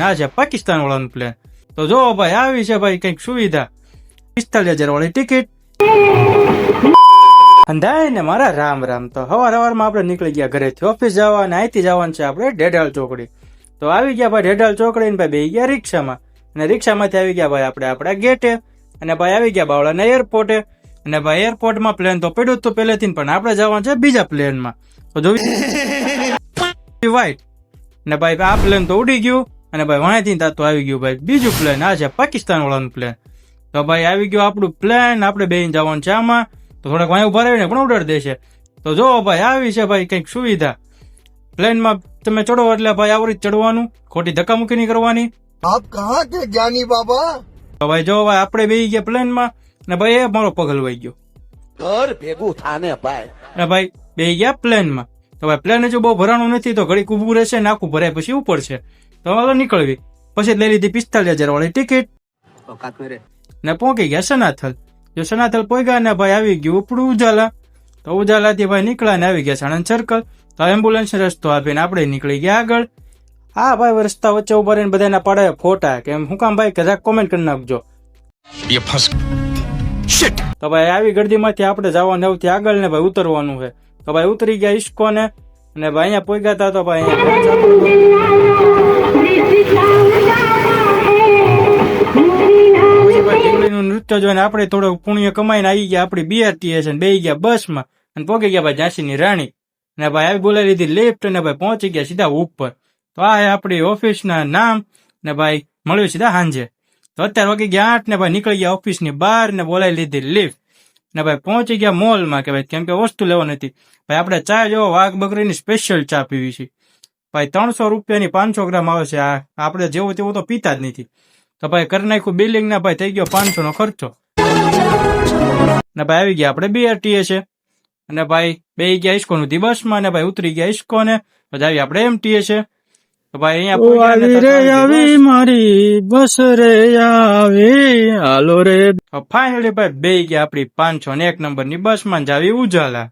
ના છે પાકિસ્તાન વાળાનું પ્લેન. તો જો ભાઈ આવી છે ભાઈ કઈક સુવિધા 45,000 વાળી ટિકિટ. અંધાય ને મારા રામ રામ. તો હવારમાં આપણે નીકળી ગયા ઘરેથી ઓફિસ જવા અને અહીંથી જવાનું છે આપણે ઢેઢાળ ચોકડી. તો આવી ગયા ભાઈ ઢેઢાળ ચોકડી ને ભાઈ બેસી ગયા રિક્ષામાં અને રિક્ષામાંથી આવી ગયા ભાઈ આપણે આપણા ગેટે અને ભાઈ આવી ગયા બાવળાના એરપોર્ટે. અને ભાઈ એરપોર્ટમાં પ્લેન તો પડ્યું હતું પહેલેથી, પણ આપણે જવાનું છે બીજા પ્લેનમાં. તો જોવી વ્હાઈટ ને ભાઈ આ પ્લેન તો ઉડી ગયું અને ભાઈ વાંથી તો આવી ગયું ભાઈ બીજું પ્લેન. આ છે પાકિસ્તાન વાળાનું પ્લેન. તો ભાઈ આવી ગયું આપણું પ્લેન. આપણે બેહીને જવાનું છે આમાં. તો થોડાક વાય ઉભા રહીને પણ ઉડાડી દેશે. તો જો ભાઈ આવી છે ભાઈ કઈક સુવિધા. પ્લેનમાં તમે ચડો એટલે ભાઈ આવરી ચડવાનું, ખોટી ધક્કામુક્કી નહીં કરવાની. આપ કહા કે જ્ઞાની બાબા. તો ભાઈ જો ભાઈ આપણે બેસી ગયા પ્લેનમાં ને ભાઈ એ મારો પગ હલવાઈ ગયો. ઘર ભેગું થાને ભાઈ. ને ભાઈ બેસી ગયા પ્લેનમાં. તો ભાઈ પ્લેન હજુ બહુ ભરાણું નથી, તો ઘડીક ઉભું રહેશે ને આખું ભરાય પછી ઉપર છે. તો હાલો નીકળવી. પછી લઈ લીધી 45,000 વાળી ટિકિટ ને પહોંચી ગયા સનાથલ. જો સનાથલ પહોંચ્યા ને ભાઈ આવી ગયું ઉપડું ઉજાલા. તો ઉજાલાથી ભાઈ નીકળ્યા ને આવી ગયા સાણંદ સર્કલ. તો એમ્બ્યુલન્સ રસ્તો આપીને આપણે નીકળી ગયા આગળ. હા ભાઈ રસ્તા વચ્ચે ઉભા રહીને બધાના પાડે ફોટા કેમ હું કામ ભાઈ કદાચ કોમેન્ટ કરી નાખજો. તો ભાઈ આવી ગરદીમાંથી આપણે જવાનું સૌથી આગળ ને ભાઈ ઉતરવાનું છે. તો ભાઈ ઉતરી ગયા ઇસ્કોને અને ભાઈ અહીંયા પહોંચ્યા હતા. તો ભાઈ અહીંયા નૃત્ય જોઈને આપણે થોડું પુણ્ય કમાઈને આવી ગયા આપણી BRTS ને બેસી ગયા બસમાં અને પહોંચી ગયા ભાઈ ઝાંસીની રાણી. ને ભાઈ આવી બોલાવી લીધી લિફ્ટ ને ભાઈ પહોંચી ગયા સીધા ઉપર. તો આ આપણી ઓફિસના નામ ને ભાઈ મળ્યું સીધા સાંજે. તો અત્યારે વાગી ગયા 8 ને ભાઈ નીકળી ગયા ઓફિસની બહાર ને બોલાવી લીધી લિફ્ટ ને ભાઈ પહોંચી ગયા મોલમાં કે ભાઈ કેમ કે વસ્તુ લેવાની હતી. ભાઈ આપણે ચા જો વાઘ બકરીની સ્પેશિયલ ચા પીવી છે ભાઈ. 300 રૂપિયાની 500 ગ્રામ આવે છે. આ આપણે જેવું તેવું તો પીતા જ નથી. તો ભાઈ કરી નાખ્યું બિલિંગ ને ભાઈ થઈ ગયો 500 નો ખર્ચો. ને ભાઈ આવી ગયા આપણે BRTS છે અને ભાઈ બેસી ગયા ઇસ્કોન સુધી બસમાં ને ભાઈ ઉતરી ગયા ઇસ્કોને. પછી આવી આપણે MTS છે. તો ભાઈ અહીંયા મારી બસ રે આવી હાલો રે. ફાઇનલી ભાઈ બેસી ગયા આપડી 501 નંબરની બસમાં જાવી ઉજાલા.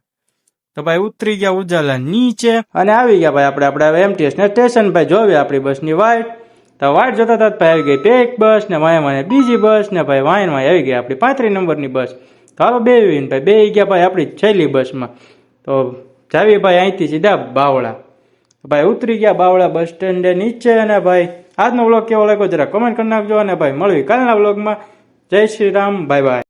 તો ભાઈ ઉતરી ગયા ઉજાલા નીચે અને આવી ગયા ભાઈ આપણે MTS ને સ્ટેશન. ભાઈ જોવી આપણી બસની વાઇટ. તો વાઇટ જોતા હતા ભાઈ આવી ગઈ એક બસ ને વાયમાં બીજી બસ ને ભાઈ વાયનમાં આવી ગઈ આપણી 35 નંબરની બસ. તો હાલો બેવીને ભાઈ બેસી ગયા ભાઈ આપણી છેલ્લી બસમાં. તો જાવી ભાઈ અહીંથી સીધા બાવળા. ભાઈ ઉતરી ગયા બાવળા બસ સ્ટેન્ડે નીચે. અને ભાઈ આજનો વ્લોગ કેવો લાગ્યો જરા કોમેન્ટ કરી નાખજો અને ભાઈ મળવી કાલના વ્લોગમાં. જય શ્રી રામ, બાય બાય.